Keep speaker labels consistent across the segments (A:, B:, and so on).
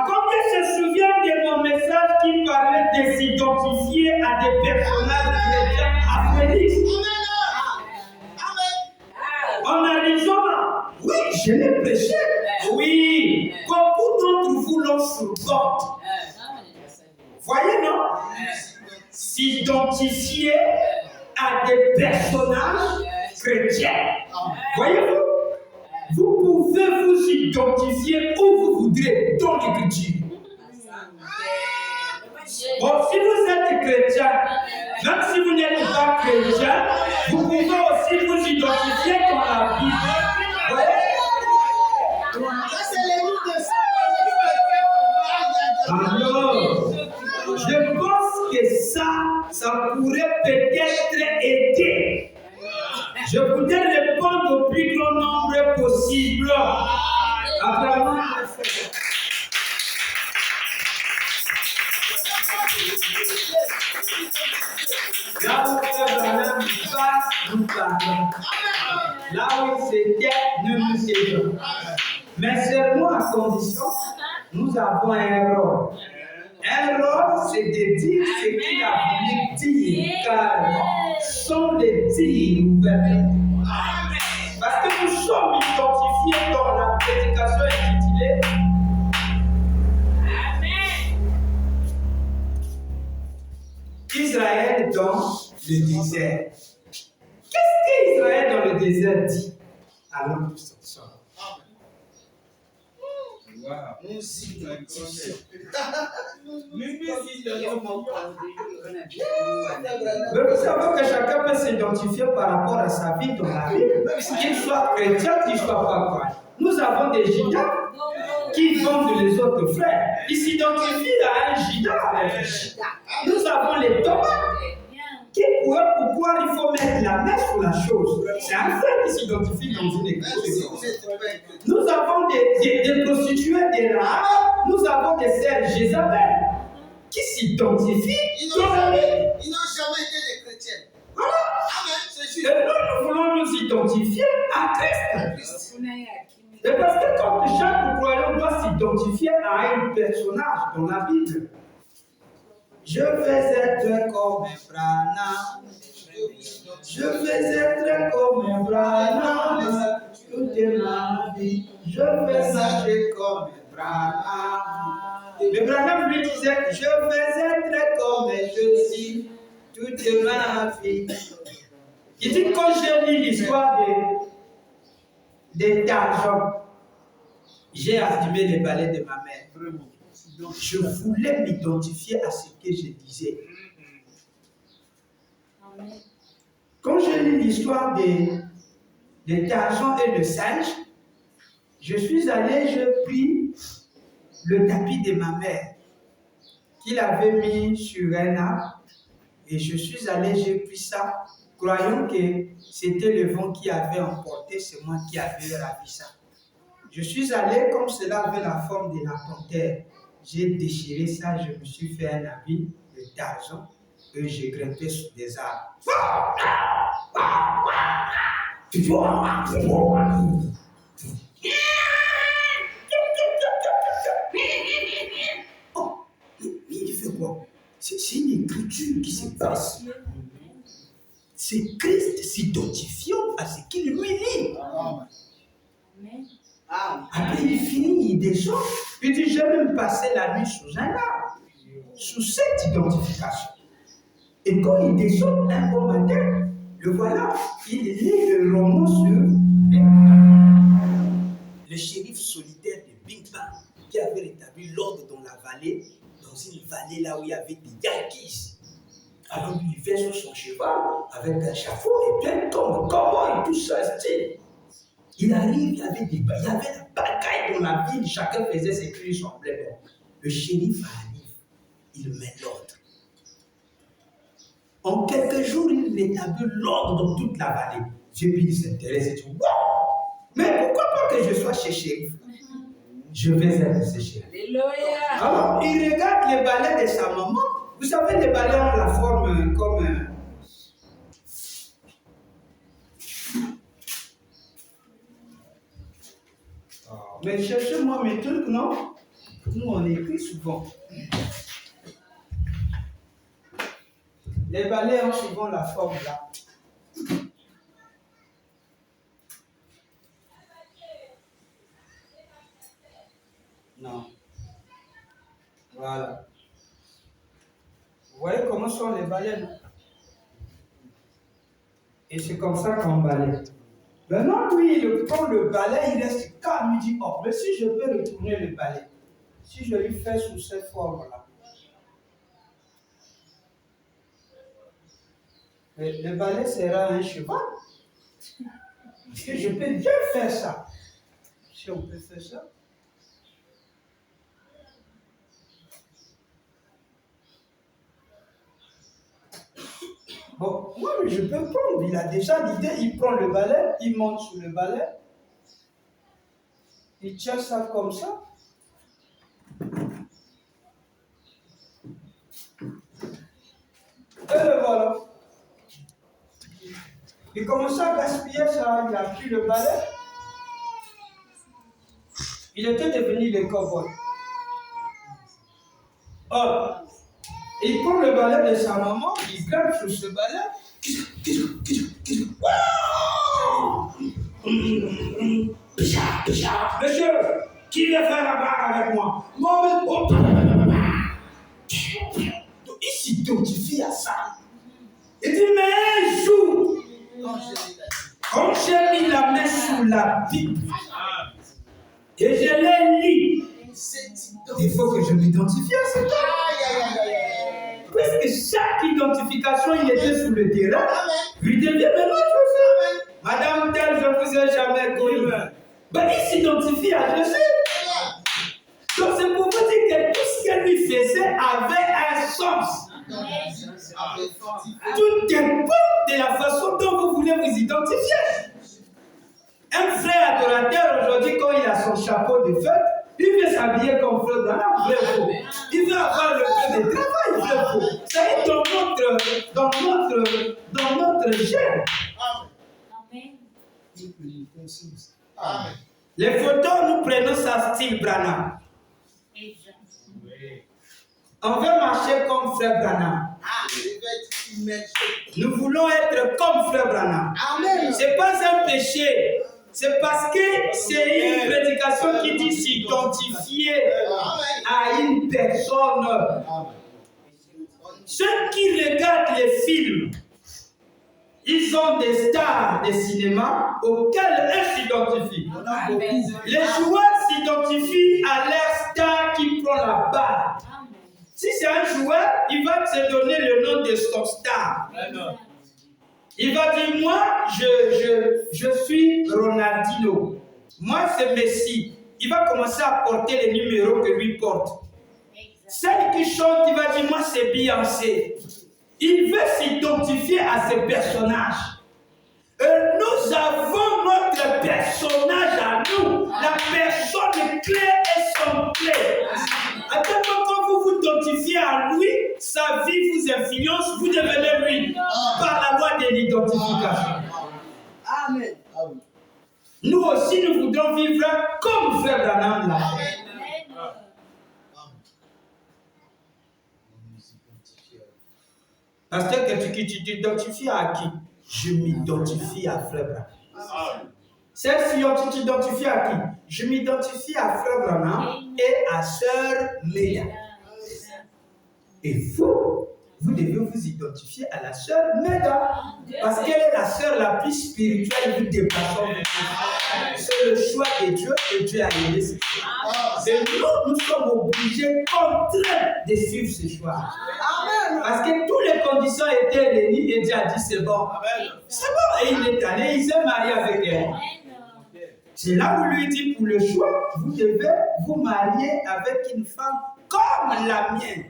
A: Combien se souviennent de mon message qui parlait de s'identifier à des personnages chrétiens à Félix? En Arizona. Oui, je l'ai prêché. Oui, beaucoup d'entre vous l'ont supporté. Voyez, non? S'identifier à des personnages chrétiens. Voyez-vous? Vous pouvez vous identifier où vous voudrez dans l'écriture. Bon, si vous êtes chrétien, même si vous n'êtes pas chrétien, vous pouvez aussi vous identifier dans la Bible. Voyez? Alors, je pense que ça pourrait peut-être aider. Je voudrais répondre au plus grand nombre possible. Apparemment, là où Abraham nous parle. Là où il s'était, ne nous séjourne. Mais seulement à condition, nous avons un rôle. Un rôle, c'est de dire ce qu'il a voulu dire, carrément, sans le dire ouvertement. Parce que nous sommes identifiés dans la prédication intitulée Israël dans le désert. Qu'est-ce qu'Israël dans le désert dit? Allons tous ensemble.
B: Nous identifions.
A: Mais vous savez que chacun peut s'identifier par rapport à sa vie dans la Bible, qu'il soit chrétien, qu'il ne soit pas croyant. Nous avons des Judas qui vendent les autres frères. Ils s'identifient à un Judas. Nous avons les Thomas qui pourraient pourquoi il faut mettre la main sur la chose. C'est un frère qui s'identifie dans une église. Nous avons des prostituées, des rares. Nous avons des sœurs Jézabel qui s'identifient.
B: Ils n'ont jamais été des chrétiens.
A: Voilà.
B: Amen, c'est juste.
A: Et nous voulons nous identifier à Christ. Et parce que quand chaque croyant doit s'identifier à un personnage dans la Bible, je vais être comme Branham. Je vais être comme Branham toute ma vie. Je vais marcher comme Branham. Mais Branham lui disait, je vais être comme je suis toute ma vie. Il dit, quand j'ai lu l'histoire des Tarzan, j'ai assumé les balais de ma mère. Je voulais m'identifier à ce que je disais. Quand j'ai lu l'histoire des Tarzan et de singe, je suis allé, je pris le tapis de ma mère qu'il avait mis sur un arbre et je suis allé, j'ai pris ça, croyant que c'était le vent qui avait emporté, c'est moi qui avais ravi ça. Je suis allé, comme cela avait la forme de la panthère, j'ai déchiré ça, je me suis fait un habit de Tarzan et j'ai grimpé sur des arbres. Oh, il fait quoi? C'est une écriture qui se passe. C'est Christ s'identifiant à ce qu'il lui dit. Après, il finit, il descend. Il dit, j'ai même passé la nuit sous un arbre. Sous cette identification. Et quand il descend un bon matin, le voilà, il lit le roman sur le shérif solitaire de Big Bang qui avait rétabli l'ordre dans la vallée, dans une vallée là où il y avait des Yankees. Alors il vient sur son cheval avec un chapeau et plein de tombe, comment et tout ça, style. Il arrive, il y avait la bataille dans la ville, chacun faisait ses cris semblables. Le shérif arrive, il met l'ordre. En quelques jours, il rétablit l'ordre dans toute la vallée. J'ai s'intéresse et dit, wow! Mais pourquoi pas que je sois chez shérif? Je vais être ce shérif. Alors, il regarde les balais de sa maman. Vous savez, les balais ont la forme comme Mais cherchez-moi mes trucs, non? Nous, on écrit souvent. Les balais ont souvent la forme là. Non. Voilà. Vous voyez comment sont les balais, non? Et c'est comme ça qu'on balaye. Maintenant, lui, il prend le balai, il reste calme, il dit, oh, mais si je peux retourner le balai, si je lui fais sous cette forme-là, le balai sera un cheval. Parce que je peux bien faire ça. Si on peut faire ça. Bon, moi, je peux prendre. Il a déjà l'idée, il prend le balai, il monte sur le balai, il tient ça comme ça. Et le voilà. Il commence à gaspiller ça, il a pris le balai. Il était devenu le cow-boy. Or, il prend le balai de sa maman, il grimpe sur ce balai. Monsieur, qui vient faire la barre avec moi? Il s'identifie à ça. Il dit, mais un jour, quand j'ai mis la main sur la Bible et je l'ai lu, il faut que je m'identifie à ce temps. Puisque chaque identification, il était sur le terrain, lui devient maintenant Jésus. Madame telle, je ne vous ai jamais connu. Ben, il s'identifie à Jésus. Donc c'est pour vous dire que tout ce qu'elle lui faisait avait un sens. Tout dépend de la façon dont vous voulez vous identifier. Un frère adorateur, aujourd'hui, quand il a son chapeau de fête, il veut s'habiller comme Frère Branham, vrai ou faux. Il veut avoir le peu de travail, vrai ou faux. Ça est dans notre gène. Amen. Les photos, nous prenons ça style Branham. On veut marcher comme Frère Branham. Nous voulons être comme Frère Branham. Ce n'est pas un péché. C'est parce que c'est une prédication qui dit s'identifier à une personne. Ceux qui regardent les films, ils ont des stars de cinéma auxquels eux s'identifient. Les joueurs s'identifient à leur star qui prend la balle. Si c'est un joueur, il va te donner le nom de son star. Il va dire, moi, je suis Ronaldinho. Moi, c'est Messi. Il va commencer à porter les numéros que lui porte. Celle qui chante, il va dire, moi, c'est Beyoncé. Il veut s'identifier à ce personnage. Nous avons notre personnage à nous. La personne clé est son clé. À tel moment quand vous vous identifiez à lui, sa vie vous influence, vous devenez lui. Par la loi de l'identification. Amen. Nous aussi, nous voudrons vivre comme Frère Branham l'a fait. Pasteur, que tu t'identifies à qui? Je m'identifie à Frère Branham. Celle-ci, tu t'identifies à qui? Je m'identifie à Frère Branham et à Sœur Méda. Et vous devez vous identifier à la Sœur Méda. Parce qu'elle est la sœur la plus spirituelle du dépassement. C'est le choix de Dieu et Dieu a aidé ce choix. Et nous sommes obligés, contraints de suivre ce choix. Amen. Parce que toutes les conditions étaient réunies et Dieu a dit c'est bon. C'est bon. Et il est allé, il s'est marié avec elle. C'est là où lui dit pour le choix, vous devez vous marier avec une femme comme la mienne.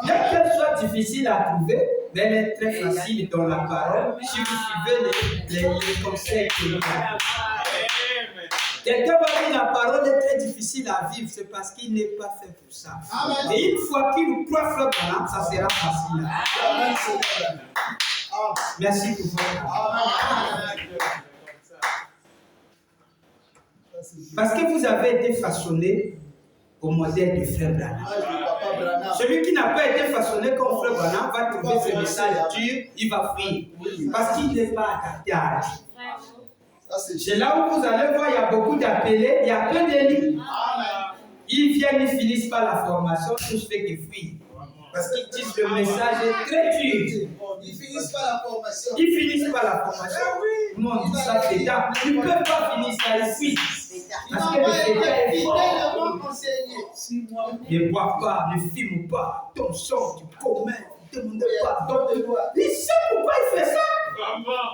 A: Bien qu'elle soit difficile à trouver, mais elle est très facile dans la parole si vous suivez les conseils que nous avons. Quelqu'un va dire la parole est très difficile à vivre, c'est parce qu'il n'est pas fait pour ça. Et une fois qu'il croit Frère Branham, ça sera facile. Merci pour votre. Parce que vous avez été façonné au modèle de Frère Branham. Celui qui n'a pas été façonné comme Frère Branham va trouver ce message dur, il va fuir. Parce qu'il n'est pas adapté à la vie. C'est là où vous allez voir, il y a beaucoup d'appelés, il y a peu d'élus. Ils viennent, ils finissent par la formation, tout se fait qu'ils fuient. Parce qu'ils disent que le message est très dur.
B: Ils finissent par la formation.
A: Ils finissent par la formation. Mon Dieu, ça fait tard. Ils ne peuvent pas finir ça, ils fuient. Parce que le Seigneur est fort. Ne bois pas, ne fume pas. Ton sang, tu commets, ne demande pas. Il sait pourquoi il fait ça.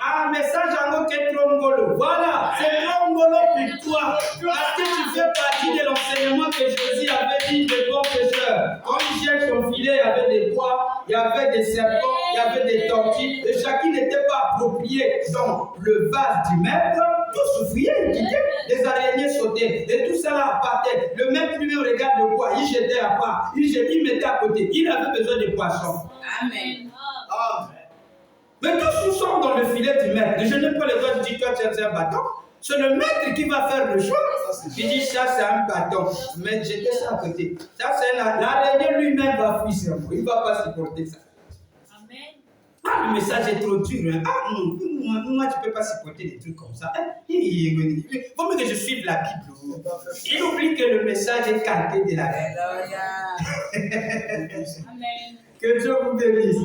A: Ah, mais ça, j'en ai que Trongolo. Voilà, c'est Trongolo pour toi. Parce que tu fais partie de l'enseignement que Jésus avait dit de bons pécheurs. Quand il cherche son filet, il y avait des bois, il y avait des serpents, il y avait des tortues. Et chacun n'était pas approprié dans le vase du maître. Tout souffriait, il quittait. Les araignées sautaient. Et tout ça là partait. Le maître lui-même regarde le bois. Il jetait à part. Il mettait à côté. Il avait besoin de poissons.
C: Amen.
A: Mais tous nous sommes dans le filet du maître. Je n'ai pas le droit de dire toi tu es un bâton. C'est le maître qui va faire le choix. Il dit ça c'est un bâton. Mais j'étais ça à côté. Ça c'est l'araignée lui-même va fuir sur moi. Il ne va pas supporter ça.
C: Amen.
A: Ah, le message est trop dur. Hein? Ah non, moi tu ne peux pas supporter des trucs comme ça. Il faut mieux que je suive la Bible. Il oublie que le message est calqué de la Bible.
C: Amen.
A: Que Dieu vous bénisse.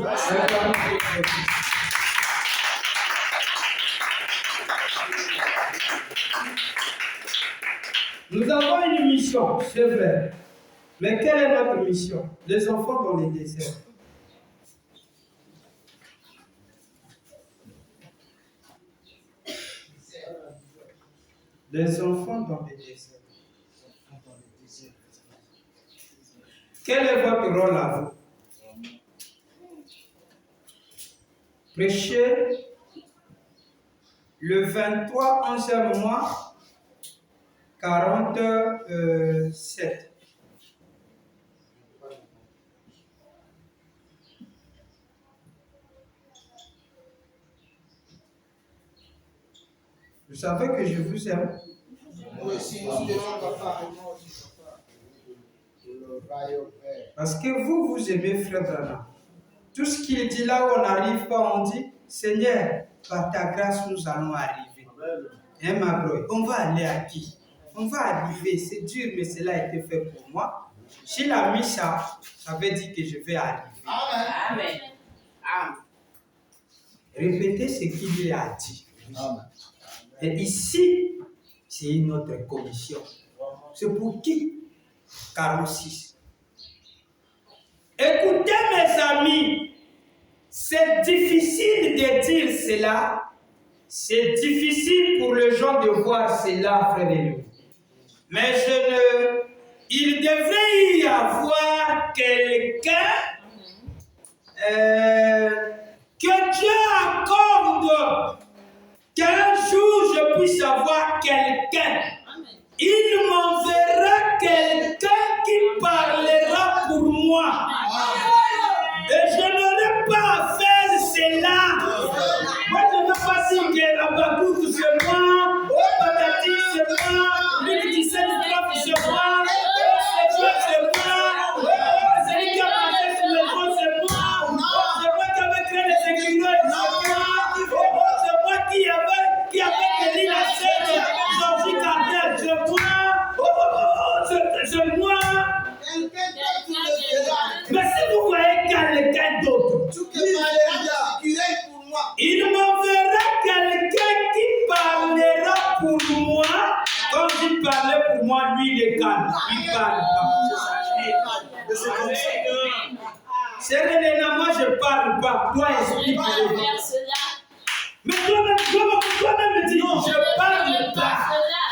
A: Nous avons une mission, c'est vrai. Mais quelle est notre mission? Les enfants dans les déserts. Les enfants dans les déserts. Quel est votre rôle à vous? Prêcher le 23, 11e mois, 47. Vous savez que je vous aime. Parce que vous aimez Frère Branham. Tout ce qu'il dit là où on n'arrive pas, on dit, Seigneur, par ta grâce, nous allons arriver. Hein, ma bro, on va aller à qui? On va arriver, c'est dur, mais cela a été fait pour moi. S'il a mis ça, ça veut dire que je vais arriver.
C: Amen. Amen.
A: Répétez ce qu'il lui a dit. Et ici, c'est une autre commission. C'est pour qui? 46. Écoutez mes amis, c'est difficile de dire cela. C'est difficile pour les gens de voir cela, frère et nous. Mais il devrait y avoir quelqu'un que Dieu accorde qu'un jour je puisse avoir quelqu'un. Il m'enverra quelqu'un qui parlera pour moi. Et je n'aurai pas à faire cela. Moi, je ne veux pas dire que Abakouk c'est moi, Patati c'est moi, lui qui sait du prof c'est moi, c'est moi, celui qui a marché sur le fond c'est moi, c'est moi qui avait créé les écrivains, c'est moi qui avait créé la scène, Georgie Carter, c'est moi, c'est moi. Mais si vous voyez quelqu'un d'autre, il m'enverra quelqu'un qui parlera pour moi. Quand il parlait pour moi, lui il est calme. Il parle pas. Sérénément, moi je parle pas. Toi explique-le. Mais toi-même me dis, je parle pas.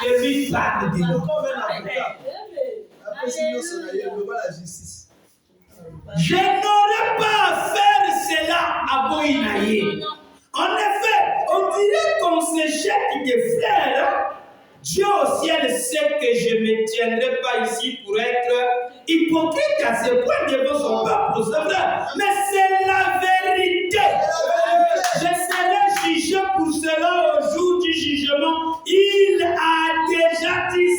A: Et lui parle de moi. Je n'aurais pas à faire cela à Boïnaïe. En effet, on dirait qu'on se jette des fleurs. Dieu au ciel sait que je ne me tiendrai pas ici pour être hypocrite à ce point devant son peuple. C'est vrai, mais c'est la vérité. Je serai jugé pour cela au jour du jugement. Il a déjà dit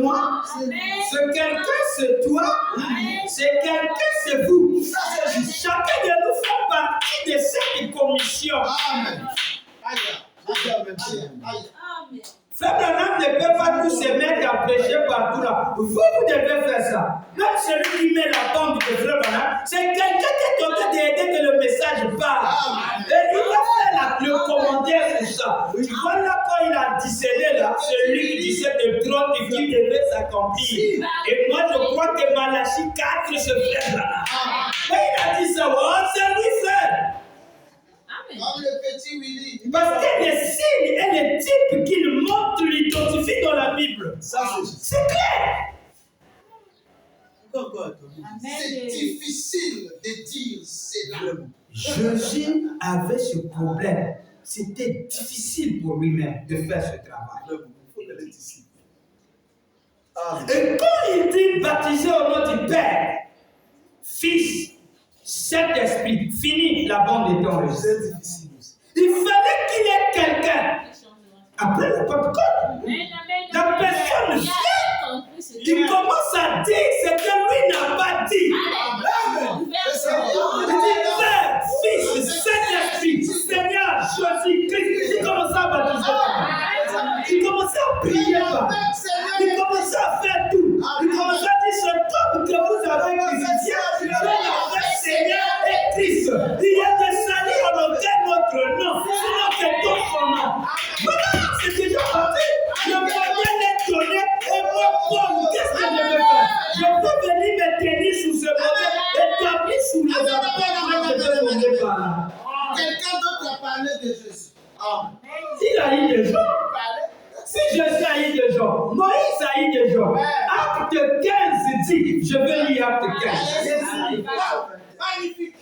A: moi. Ce quelqu'un, c'est toi. Ce quelqu'un, c'est vous. Chacun de nous fait partie de cette commission.
B: Amen.
A: Frère Branham ne peut pas tous se mettre à prêcher partout là. Vous devez faire ça. Même celui qui met la bombe de Frère Branham, c'est quelqu'un qui est en train d'aider que le message passe. Et il va faire le commentaire sur ça. Voilà quand il a discerné là, celui qui disait de trône qui devait s'accomplir. Et moi je crois que Malachie 4 se fait là. Mais il a dit ça, oh, c'est lui seul.
B: Comme le petit Willy.
A: Parce que les signes et les types qu'il montre l'identifient dans la Bible. C'est clair.
B: C'est difficile de dire cela.
A: Jésus avait ce problème. C'était difficile pour lui-même de faire ce travail. Et quand il dit baptiser au nom du Père, Fils, Saint-Esprit, fini la bande de temps. Il fallait qu'il y ait quelqu'un. Après le Pentecôte, la personne vient, il commence à dire ce que lui n'a pas dit. Il dit Père, Fils, Saint-Esprit, Seigneur, Jésus-Christ. Il commence à baptiser. Il commence à prier. Il commence à faire tout. Il commence à dire ce homme que vous avez crucifié, je l'avais Seigneur et Christ. Il y a des saluts en aucun autre nom, sinon que ton nom. Voilà, c'est déjà parti. Je veux bien l'étonner et moi, Paul, qu'est-ce que je vais faire? Je peux venir me tenir sous ce modèle, établi sous les apôtres que je vais tomber par là.
B: Quelqu'un d'autre a parlé de Jésus.
A: Il a eu des gens. Si Jésus a eu des gens, Moïse a eu des gens. Acte 15 dit, je vais lire Acte 15.
B: Magnifique.